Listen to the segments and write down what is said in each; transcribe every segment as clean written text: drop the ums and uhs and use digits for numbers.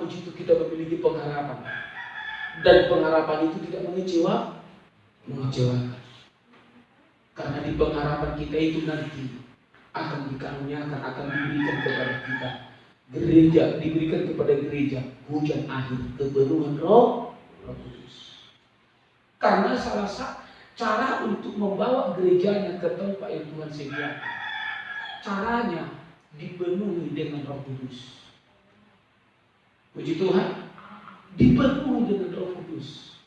puji Tuhan kita memiliki pengharapan. Dan pengharapan itu tidak mengecewakan. Karena di pengharapan kita itu nanti akan dikaruniakan, akan diberikan kepada kita gereja, diberikan kepada gereja hujan akhir kepenuhan Roh Kudus. Karena salah satu cara untuk membawa gerejanya ke tempat yang Tuhan sediakan, caranya dipenuhi dengan Roh Kudus. Puji Tuhan, dipenuhi dengan Roh Kudus.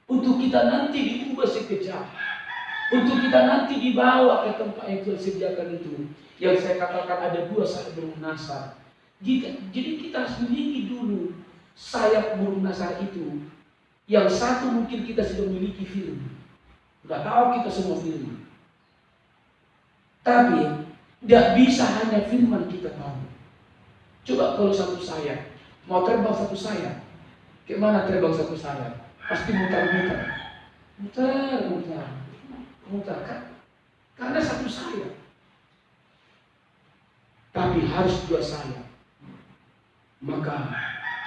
Untuk kita nanti diubah sekejap, untuk kita nanti dibawa ke tempat yang Tuhan sediakan itu. Yang saya katakan ada 2 sayap burung nasar. Jadi kita harus miliki dulu sayap burung nasar itu. Yang satu mungkin kita sudah memiliki firman. Tidak tahu kita semua firman. Tapi tidak bisa hanya firman kita tahu. Coba kalau satu sayap, mau terbang satu sayap, gimana terbang satu sayap? Pasti muter-muter kan? Karena satu sayap. Tapi harus 2 sayap. Maka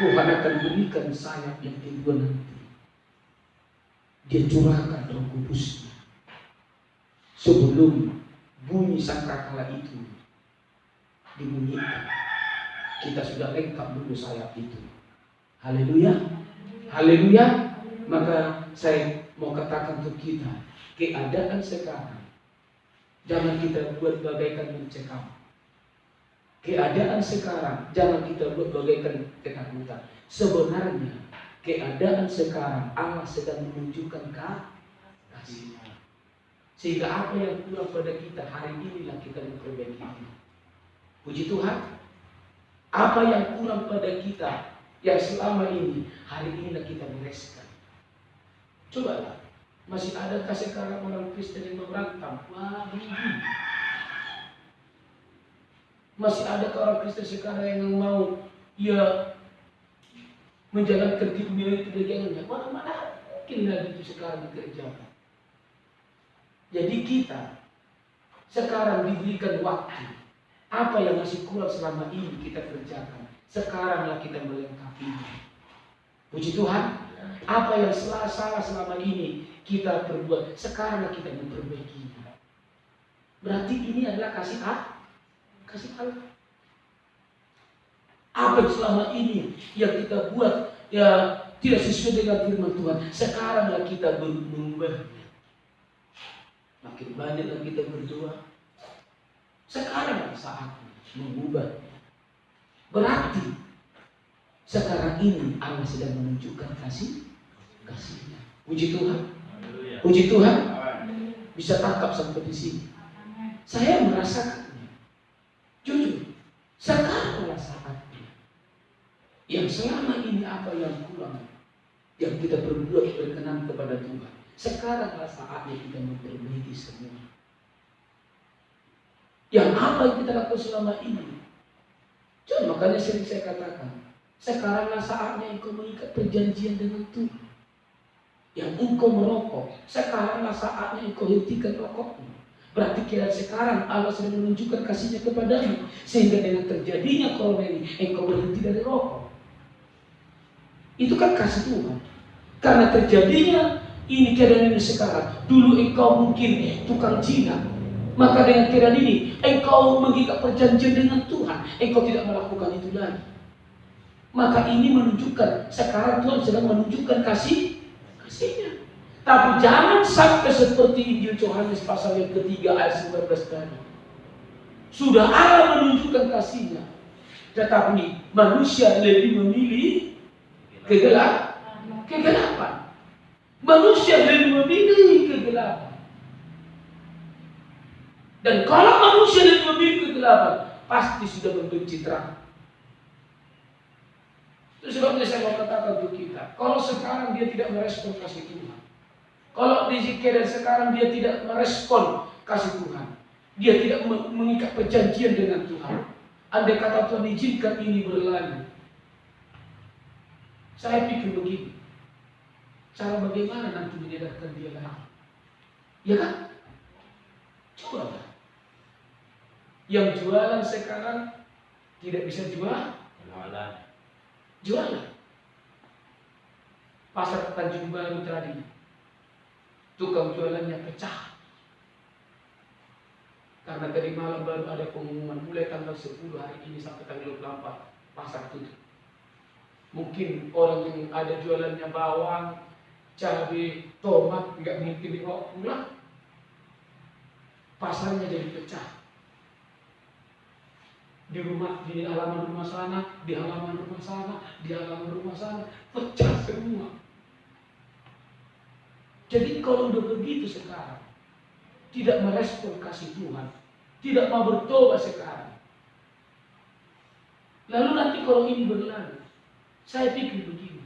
Tuhan akan berikan sayap yang kedua nanti. Dia curahkan Roh Kudus sebelum bunyi sangkakala itu dibunyikan. Kita sudah lengkap dulu sayap itu. Haleluya, haleluya. Maka saya mau katakan untuk kita, keadaan sekarang jangan kita buat bagaikan mencekam. Keadaan sekarang jangan kita buat bagaikan ketakutan. Sebenarnya keadaan sekarang Allah sedang menunjukkan kasih-Nya. Sehingga apa yang kurang pada kita hari inilah kita memperbaiki. Puji Tuhan. Apa yang kurang pada kita yang selama ini, hari inilah kita bereskan. Cobalah, masih adakah sekarang orang Kristen yang memberantem? Wah, rugi. Masih adakah orang Kristen sekarang yang mau menjalankan dunia itu dagangannya? Mana mungkin lagi itu sekarang dikerjakan. Jadi kita sekarang diberikan waktu. Apa yang masih kurang selama ini kita kerjakan, sekaranglah kita melengkapinya. Puji Tuhan. Apa yang salah selama ini kita perbuat, sekaranglah kita memperbaikinya. Berarti ini adalah kasih Allah. Apa yang selama ini yang kita buat tidak sesuai dengan firman Tuhan, sekaranglah kita mengubahnya. Makin banyaklah kita berdoa, sekarang saatnya mengubahnya. Berarti sekarang ini Allah sedang menunjukkan kasih-Nya. Puji Tuhan. Puji Tuhan. Bisa tangkap sampai di sini. Saya merasakannya. Jujur, sekaranglah saatnya. Yang selama ini apa yang kurang, yang kita berbuat berkenan kepada Tuhan, sekaranglah saatnya kita memperbaiki semua. Yang apa yang kita lakukan selama ini, makanya sering saya katakan, sekaranglah saatnya engkau mengikat perjanjian dengan Tuhan. Yang engkau merokok, sekaranglah saatnya engkau hentikan rokokmu. Berarti kira sekarang Allah sedang menunjukkan kasih-Nya kepadamu, sehingga dengan terjadinya corona ini engkau berhenti dari rokok. Itu kan kasih Tuhan. Karena terjadinya ini keadaan ini sekarang. Dulu engkau mungkin tukang zina, maka dengan keadaan ini engkau mengikat perjanjian dengan Tuhan, engkau tidak melakukan itu lagi. Maka ini menunjukkan sekarang Tuhan sedang menunjukkan kasih-Nya. Tapi jangan sampai seperti Injil Yohanes pasal yang ketiga ayat 19 tadi. Sudah Allah menunjukkan kasih-Nya, tetapi manusia lebih memilih kegelapan. Manusia lebih memilih kegelapan. Dan kalau manusia lebih memilih kegelapan, pasti sudah membenci terang. Itu sebabnya saya mau katakan untuk kita, kalau sekarang dia tidak merespon kasih Tuhan, kalau di keadaan sekarang dia tidak merespon kasih Tuhan, dia tidak mengikat perjanjian dengan Tuhan, andai kata Tuhan izinkan ini berlalu, saya pikir begini, cara bagaimana nanti menyadarkan dia lagi? Ya kan? Coba. Yang jualan sekarang tidak bisa jualan. jualan. Pasar Tanjung Baru tadi, tukang jualannya pecah. Karena tadi malam baru ada pengumuman, mulai tanggal 10 hari ini sampai tanggal 24 pasar tutup. Mungkin orang yang ada jualannya bawang, cabai, tomat, nggak mungkin dibawa pulang. Pasarnya jadi pecah. Di halaman rumah sana, di halaman rumah sana, di halaman rumah sana, pecah semua. Jadi kalau udah begitu sekarang, tidak merespon kasih Tuhan, tidak mau bertobat sekarang. Lalu nanti kalau ini berlalu, saya pikir begini,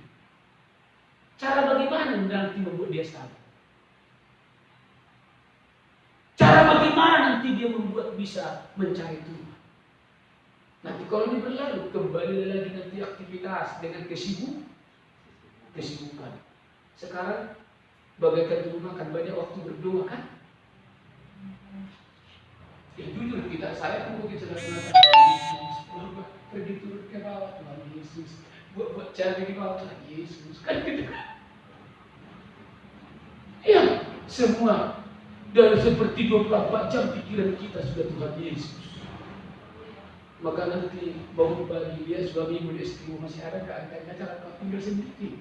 cara bagaimana nanti membuat dia sadar? Cara bagaimana nanti dia membuat bisa mencari Tuhan? Nanti kalau ini berlalu, kembali lagi nanti aktivitas dengan kesibukan. Sekarang bagaikan di rumah kan banyak waktu berdoa kan? Ya jujur saya pun begitu Yesus, pergi turun ke bawah Tuhan Yesus, buat cari di bawah Tuhan Yesus kan gitu kan? Ya semua dan seperti 24 jam pikiran kita sudah Tuhan Yesus. Maka nanti bangun pagi dia suami ibu istrimu masih ada keangkatnya cara kau tinggal sendiri.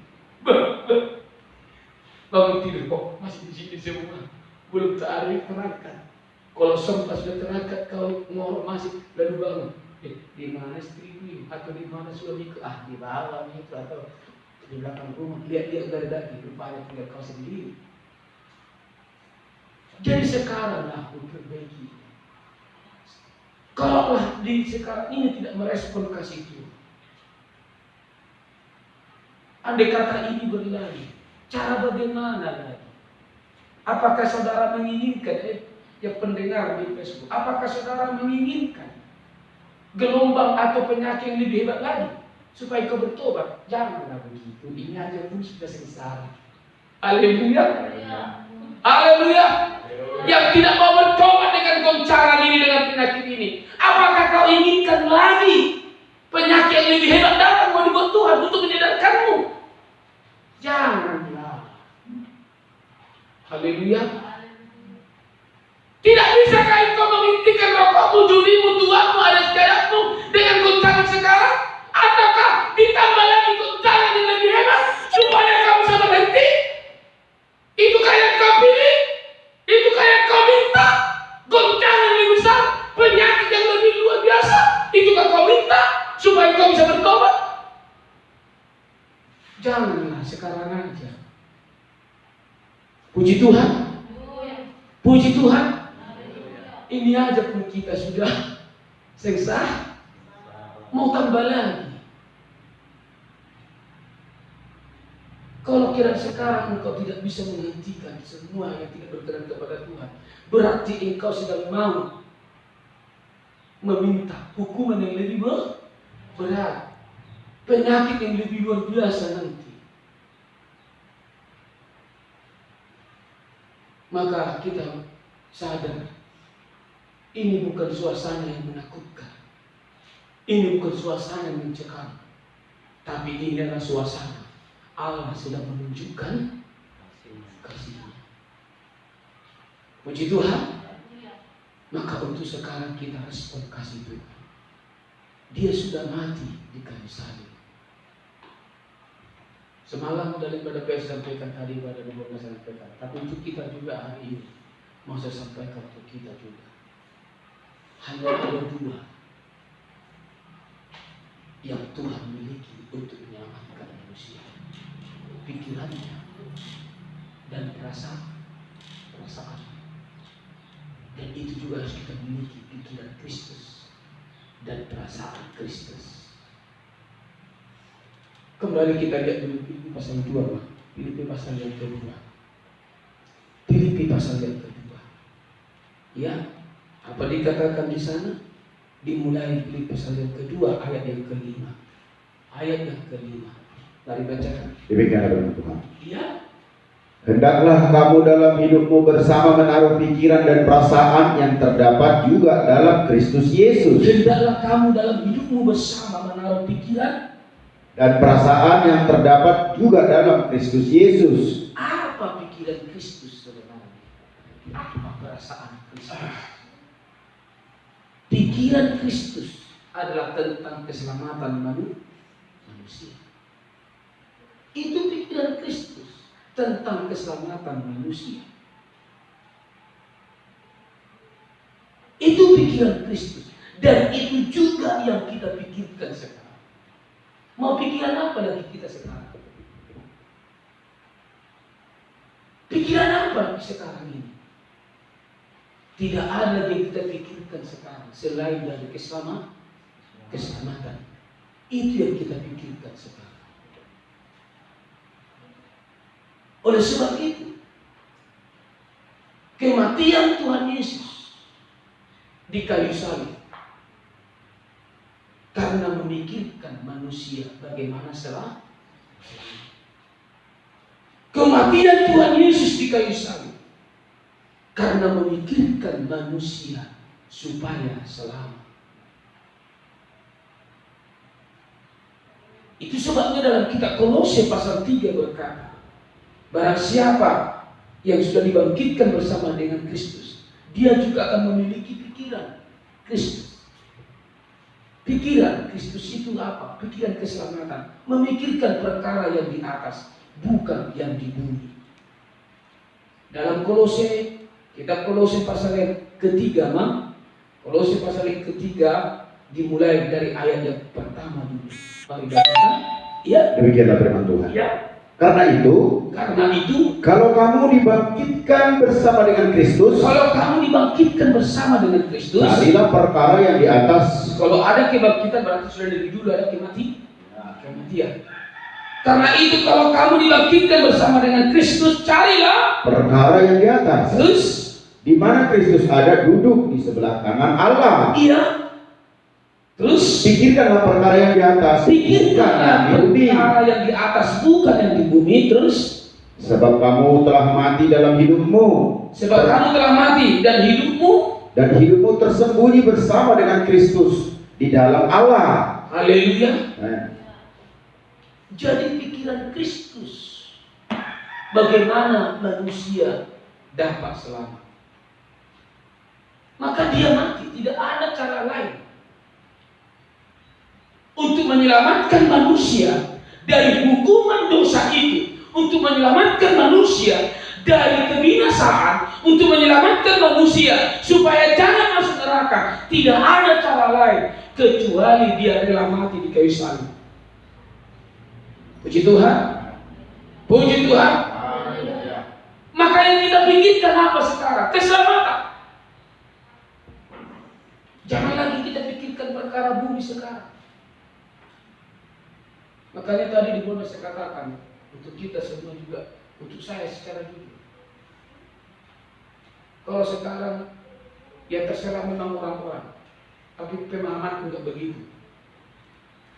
Bangun tidur kok masih di sini semua, belum terarif terangkat. Kalau sempat sudah terangkat kau ngorok masih lalu bangun. Di mana istrimu atau di mana suamiku? Di bawah itu atau di belakang rumah. Lihat dari daki rupanya tinggal kau sendiri. Jadi sekaranglah perbaiki. Kalaulah di sekarang ini tidak merespon kasih Tuhan, andai kata ini berlari, cara bagaimana lagi? Apakah saudara menginginkan, ya pendengar di Facebook, apakah saudara menginginkan gelombang atau penyakit yang lebih hebat lagi supaya kau bertobat? Janganlah begitu, ini aja pun sudah sengsara. Haleluya, haleluya. Yang tidak mau bertobat dengan goncangan ini, dengan penyakit ini, apakah kau inginkan lagi penyakit yang lebih hebat datang mau dibuat Tuhan untuk menyadarkanmu? Janganlah. Haleluya. Tidak bisakah engkau menghentikan rokokmu, judimu, tuamu, ada sejarahmu dengan goncangan sekarang? Ataukah ditambah lagi goncangan yang lebih hebat supaya kamu bisa berhenti? Itu kayak kau pilih, itu kayak kau minta goncangan yang lebih besar, penyakit yang lebih luar biasa. Itu kan kau minta supaya kau bisa bertobat. Janganlah sekarang aja. Puji Tuhan, puji Tuhan. Ini aja pun kita sudah sengsara, mau tambah lagi. Kalau kira sekarang engkau tidak bisa menghentikan semua yang tidak berkenan kepada Tuhan, berarti engkau sedang mau meminta hukuman yang lebih berat, penyakit yang lebih luar biasa nanti. Maka kita sadar, ini bukan suasana yang menakutkan, ini bukan suasana yang mencekam, tapi ini adalah suasana Allah sedang menunjukkan kasih-Nya. Puji Tuhan. Maka untuk sekarang kita respon kasih Tuhan. Dia sudah mati di kayu salib. Semalam daripada saya sampaikan tadi pada 12 sampaikan, tapi untuk kita juga hari ini mau saya sampaikan untuk kita juga. Hanya ada dua yang Tuhan miliki untuk menyelamatkan manusia: pikirannya dan perasaan. Dan itu juga harus kita miliki, pikiran Kristus dan perasaan Kristus. Kembali kita lihat dulu Filipi pasal 2, Filipi pasal yang kedua. Filipi pasal yang kedua. Ya, apa dikatakan di sana? Dimulai Filipi pasal yang kedua, ayat yang kelima. Ayat yang kelima. Mari bacakan. Demikian firman Tuhan. Ya. Hendaklah kamu dalam hidupmu bersama menaruh pikiran dan perasaan yang terdapat juga dalam Kristus Yesus. Hendaklah kamu dalam hidupmu bersama menaruh pikiran dan perasaan yang terdapat juga dalam Kristus Yesus. Apa pikiran Kristus, saudara? Apa perasaan Kristus? Pikiran Kristus adalah tentang keselamatan manusia. Itu pikiran Kristus tentang keselamatan manusia. Itu pikiran Kristus. Dan itu juga yang kita pikirkan sekarang. Mau pikiran apa lagi kita sekarang? Pikiran apa sekarang ini? Tidak ada yang kita pikirkan sekarang selain dari keselamatan. Itu yang kita pikirkan sekarang. Oleh sebab itu, kematian Tuhan Yesus di kayu salib karena memikirkan manusia bagaimana selamat. Kematian Tuhan Yesus di kayu salib karena memikirkan manusia supaya selamat. Itu sebabnya dalam kitab Kolose pasal 3 berkata, barang siapa yang sudah dibangkitkan bersama dengan Kristus, dia juga akan memiliki pikiran Kristus. Pikiran Kristus itu apa? Pikiran keselamatan. Memikirkan perkara yang di atas, bukan yang di bumi. Dalam Kolose, kitab Kolose pasal yang ketiga, Kolose pasal yang ketiga dimulai dari ayat yang pertama dulu. Mari bacakan. Ya. Demikianlah firman Tuhan. Ya. Karena itu, kalau kamu dibangkitkan bersama dengan Kristus, carilah perkara yang di atas. Kalau ada kebangkitan berarti sudah lebih dulu ada kematian. Karena itu kalau kamu dibangkitkan bersama dengan Kristus, carilah perkara yang di atas. Terus, di mana Kristus ada duduk di sebelah kanan Allah. Iya. Terus pikirkanlah perkara yang di atas. Pikirkanlah perkara yang di atas, bukan yang di bumi. Terus, sebab kamu telah mati dalam hidupmu. Sebab kamu telah mati dan hidupmu tersembunyi bersama dengan Kristus di dalam Allah. Haleluya. Jadi pikiran Kristus, bagaimana manusia dapat selamat. Maka dia mati, tidak ada cara lain untuk menyelamatkan manusia dari hukuman dosa itu, untuk menyelamatkan manusia dari kebinasaan, untuk menyelamatkan manusia supaya jangan masuk neraka. Tidak ada cara lain kecuali dia rela mati di kayu salib. Puji Tuhan. Puji Tuhan. Maka yang kita pikirkan apa sekarang? Keselamatan. Jangan lagi kita pikirkan perkara bumi sekarang. Makanya tadi di bawah saya katakan, untuk kita semua juga, untuk saya secara jujur, kalau sekarang yang terserah memang orang-orang, tapi pemahamanku enggak begitu.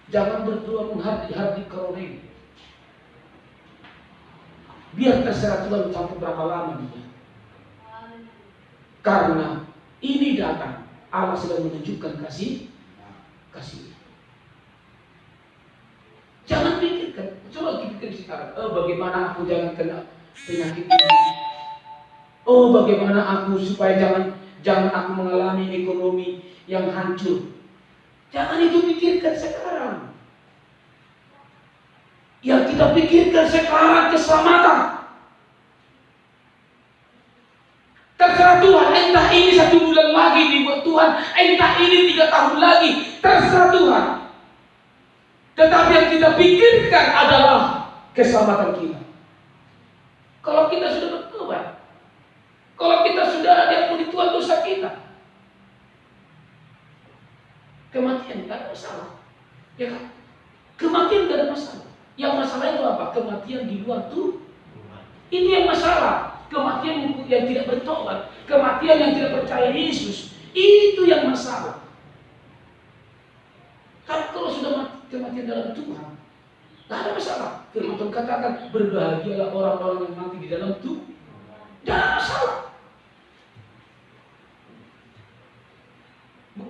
Jangan berdoa menghardik corona ini. Biar terserah Tuhan sampai berapa lama dia. Karena ini datang, Allah sedang menunjukkan kasih. Jangan pikirkan, coba pikirkan sekarang. Bagaimana aku jangan kena penyakit ini? Bagaimana aku supaya jangan aku mengalami ekonomi yang hancur? Jangan itu pikirkan sekarang. Yang kita pikirkan sekarang keselamatan. Terserah Tuhan, entah ini 1 bulan lagi dibuat Tuhan, entah ini 3 tahun lagi, terserah Tuhan. Tetapi yang kita pikirkan adalah keselamatan kita. Kalau kita sudah bertobat, kalau kita sudah diampuni Tuhan dosa kita, kematian tidak ada masalah, ya kan? Kematian tidak ada masalah. Yang masalah itu apa? Kematian di luar Tuhan. Ini yang masalah. Kematian yang tidak bertobat, kematian yang tidak percaya Yesus, itu yang masalah. Tapi kalau sudah mati, kematian dalam Tuhan, tidak ada masalah. Firman Tuhan katakan, berbahagialah orang-orang yang mati di dalam Tuhan. Tidak ada masalah.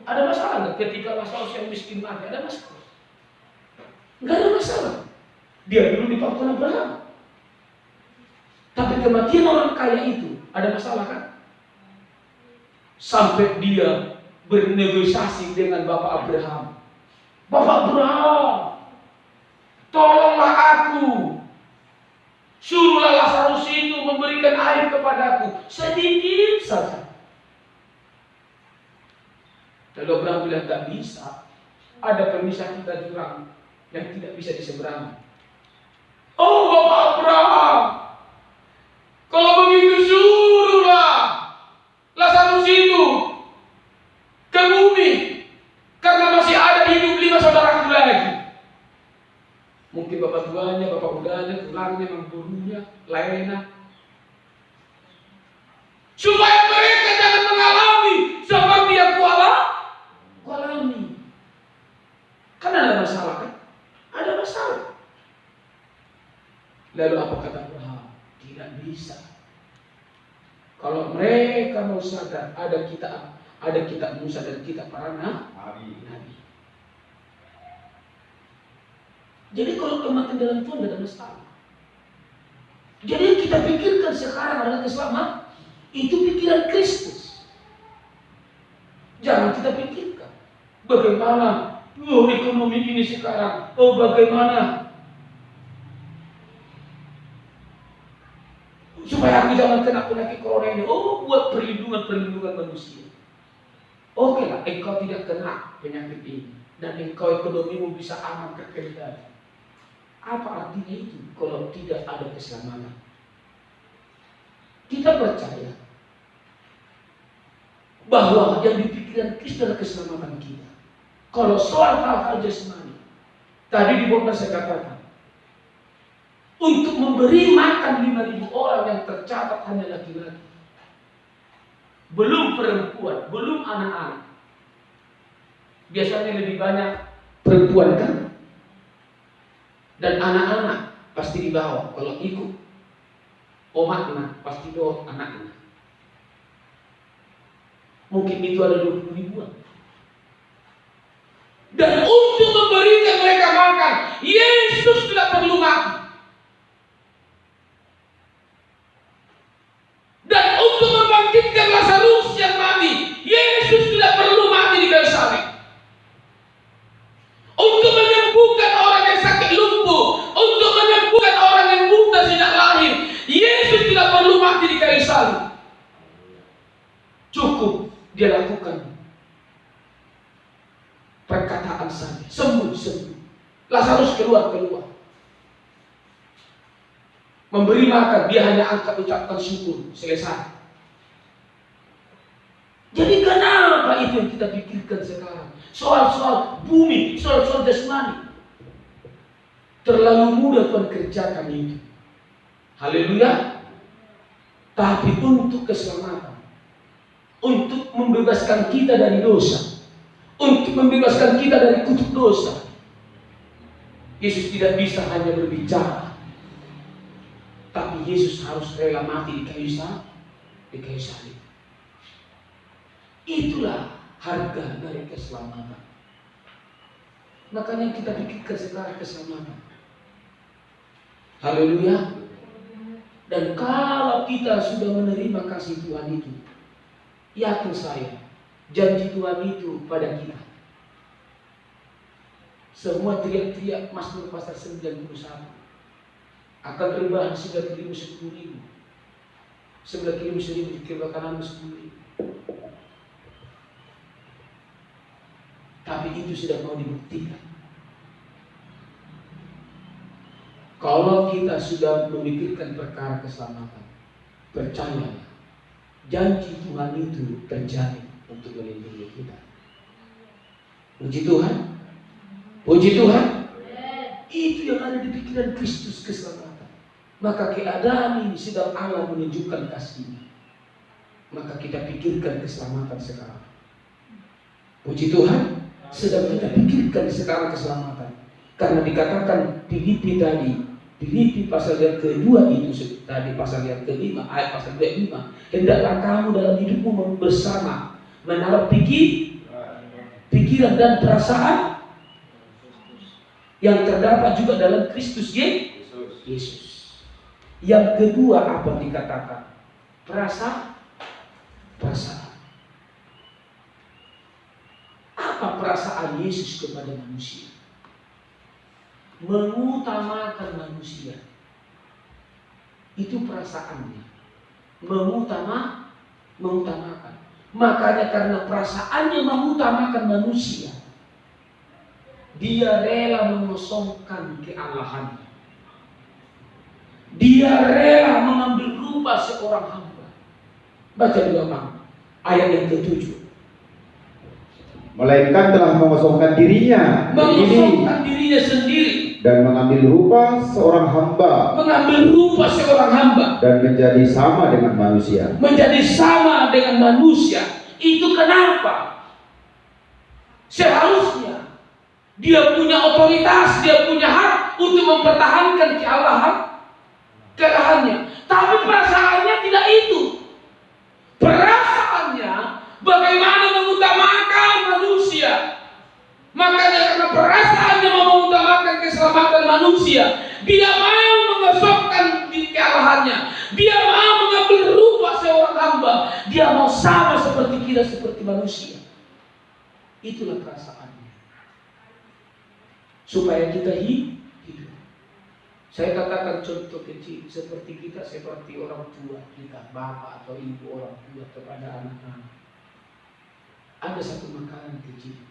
Ada masalah nggak ketika masalah yang miskin mati? Ada masalah. Nggak ada masalah. Dia dulu di waktu Abraham. Tapi kematian orang kaya itu ada masalah kan? Sampai dia bernegosiasi dengan Bapak Abraham. Bapak Abraham, tolonglah aku. Suruhlah Lazarus itu memberikan air kepadaku sedikit saja. Lalu Abraham bilang, tak bisa. Ada pemisah kita jurang yang tidak bisa diseberangi. Oh Bapak Abraham, kalau begitu suruhlah Lazarus itu ke bumi, karena masih ada hidup 5 saudaraku lagi. Mungkin bapak tuanya, bapak mudanya, tulangnya, membunuhnya, lainnya, supaya mereka jangan mengalami seperti yang kualami. Kan ada masalah kan? Ada masalah. Lalu apa kata Abraham? Tidak bisa. Kalau mereka mau sadar, ada kitab Musa dan kitab para nabi. Jadi kalau kematian dalam Tuhan tidak ada masalah. Jadi yang kita pikirkan sekarang adalah keselamatan. Itu pikiran Kristus. Jangan kita pikirkan bagaimana ekonomi ini sekarang. Bagaimana supaya aku jangan kena penyakit corona ini. Buat perlindungan manusia. Oke lah, engkau tidak kena penyakit ini dan engkau ekonomimu bisa aman terkendali. Apa artinya itu kalau tidak ada keselamatan? Kita percaya bahwa yang dipikirkan Kristus adalah keselamatan kita. Kalau soal hal-hal jasmani, tadi di bawah saya katakan, untuk memberi makan 5.000 orang yang tercatat hanya laki-laki, belum perempuan, belum anak-anak. Biasanya lebih banyak perempuan kan? Dan anak-anak pasti dibawa. Kalau ikut omaknya pasti bawa anaknya. Mungkin itu ada 20 ribuan. Dan untuk memberikan mereka makan, Yesus tidak perlu mati. Dan untuk membangkitkan Lazarus yang mati, Yesus tidak perlu mati di kayu salib. Untuk menyembuhkan orang yang sakit lumpuh, untuk menyembuhkan orang yang buta sejak lahir, Yesus tidak perlu mati di kayu salib. Cukup dia lakukan perkataan saja, sembuh. Lazarus keluar. Memberi makan, dia hanya angkat ucapkan syukur, selesai. Jadi kenapa itu yang kita pikirkan sekarang? Soal-soal bumi, soal-soal jasmani. Terlalu mudah Tuhan kerjakan itu. Haleluya. Tapi untuk keselamatan, untuk membebaskan kita dari dosa, untuk membebaskan kita dari kutuk dosa, Yesus tidak bisa hanya berbicara, tapi Yesus harus rela mati di kayu salib. Itulah harga dari keselamatan. Makanya kita pikirkan sekarang keselamatan. Haleluya. Dan kalau kita sudah menerima kasih Tuhan itu, yakin saya, janji Tuhan itu pada kita. Semua teriak-teriak Mazmur pasal 91 akan rebahan 9.000 10.000, 11.000 di kiri kanan 10.000. Tapi itu sudah mau dibuktikan. Kalau kita sudah memikirkan perkara keselamatan, percayalah, janji Tuhan itu terjadi untuk melindungi kita. Puji Tuhan. Puji Tuhan. Itu yang ada di pikiran Kristus, keselamatan. Maka keadaan ini sedang Allah menunjukkan kasih-Nya. Maka kita pikirkan keselamatan sekarang. Puji Tuhan. Sedang kita pikirkan sekarang keselamatan. Karena dikatakan Filipi tadi, Filipi pasal yang kedua itu tadi, pasal yang kelima, ayat pasal 25, hendaklah kamu dalam hidupmu bersama menaruh pikiran dan perasaan yang terdapat juga dalam Kristus Yesus. Yang kedua apa dikatakan? Perasaan. Apa perasaan Yesus kepada manusia? Mengutamakan manusia. Itu perasaannya. Mengutamakan. Makanya karena perasaannya mengutamakan manusia, dia rela mengosongkan kealahannya. Dia rela mengambil rupa seorang hamba. Baca di belakang ayat yang ke-7. Melainkan telah mengosongkan dirinya sendiri dan mengambil rupa seorang hamba dan menjadi sama dengan manusia. Itu kenapa? Seharusnya dia punya otoritas, dia punya hak untuk mempertahankan kealahannya. Tapi perasaannya tidak itu. Perasaannya bagaimana mengutamakan manusia. Makanya karena perasaannya mengutamakan keselamatan manusia, dia mau mengosongkan kealahannya. Dia mau mengambil rupa seorang hamba. Dia mau sama seperti kita, seperti manusia. Itulah perasaannya. Supaya kita hidup. Saya katakan contoh kecil, seperti kita, seperti orang tua kita, bapak atau ibu orang tua kepada anak-anak. Ada satu makanan kecil,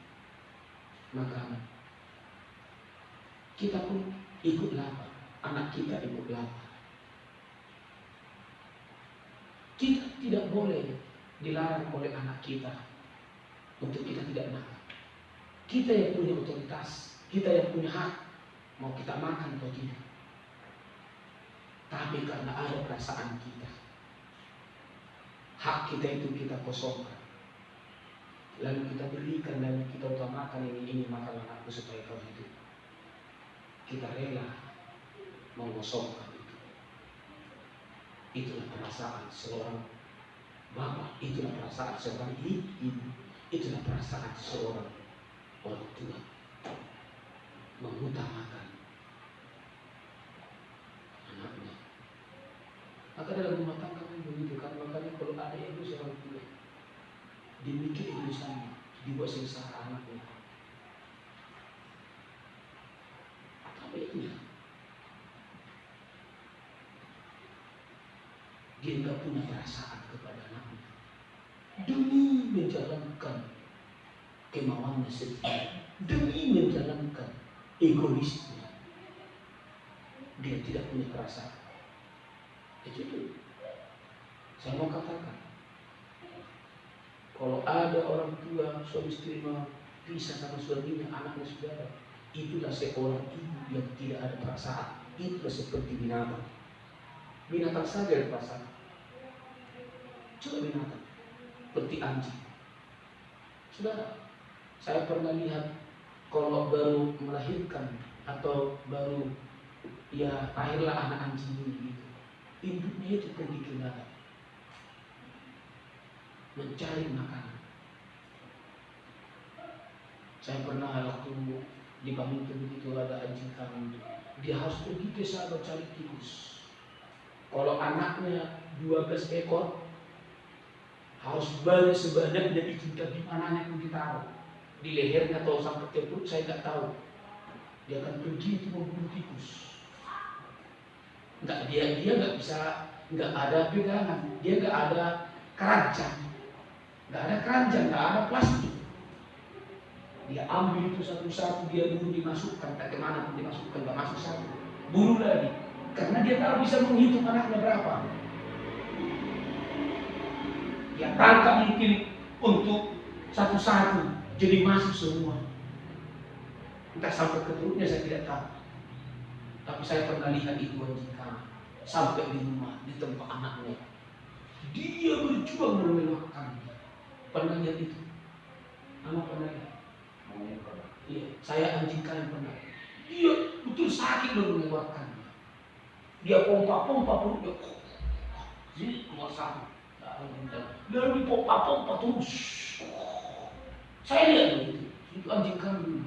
makanan. Kita pun ikut lapar, anak kita ikut lapar. Kita tidak boleh dilarang oleh anak kita untuk kita tidak makan. Kita yang punya otoritas, kita yang punya hak, mau kita makan atau tidak. Tapi karena ada perasaan kita, hak kita itu kita kosongkan. Lalu kita berikan, lalu kita utamakan ini makan anakku supaya kau hidup. Kita rela mengosongkan itu. Itulah perasaan seorang bapak, itulah perasaan seorang ibu, itulah perasaan seorang orang tua. Mengutamakan anaknya. Maka dalam rumah tangga begitu kan, makanya kalau ada ibu seorang tua, dimikir ibu sama, dibuat sengsara anaknya. Apa itu? Dia tidak punya perasaan kepada anaknya. Demi menjalankan kemauannya sendiri, demi menjalankan egoisnya, dia tidak punya perasaan. Itu saya mau katakan, kalau ada orang tua suami istri mau pisah sama suaminya, anaknya saudara, itulah seorang ibu yang tidak ada perasaan. Itulah seperti binatang. Binatang saja ada perasaan. Coba binatang seperti anjing. Saudara, saya pernah lihat kalau baru melahirkan atau baru lahirlah anak anjing ini gitu, induknya itu pergi ke ladang mencari makanan. Saya pernah waktu di Pamungkas begitu ada anjing kambing, dia harus pergi ke sana cari tikus. Kalau anaknya 12 ekor, harus banyak sebanyaknya itu, di mananya pun ditaruh, di lehernya atau sampai ke perut saya tidak tahu. Dia akan pergi itu membunuh tikus. Dia nggak bisa, nggak ada pegangan, dia nggak ada keranjang, nggak ada plastik. Dia ambil itu satu-satu, dia bunuh, dimasukkan, tak kemana pun dimasukkan, nggak masuk satu, bunuh lagi, karena dia tahu bisa menghitung anaknya berapa. Dia tangkap mungkin untuk satu-satu, jadi masuk semua. Entah sampai ke perutnya saya tidak tahu. Tapi saya pernah lihat itu anjing kambing sampai di rumah, di tempat anaknya. Dia berjuang menyelamatkannya. Pernah lihat itu? Anak pernah lihat? Iya, saya anjing kambing pernah. Dia betul sakit menyelamatkannya. Dia pompa-pompa perutnya. Jadi keluar sana. Lalu dipompa-pompa terus. Saya lihat begitu. Itu anjing kambing.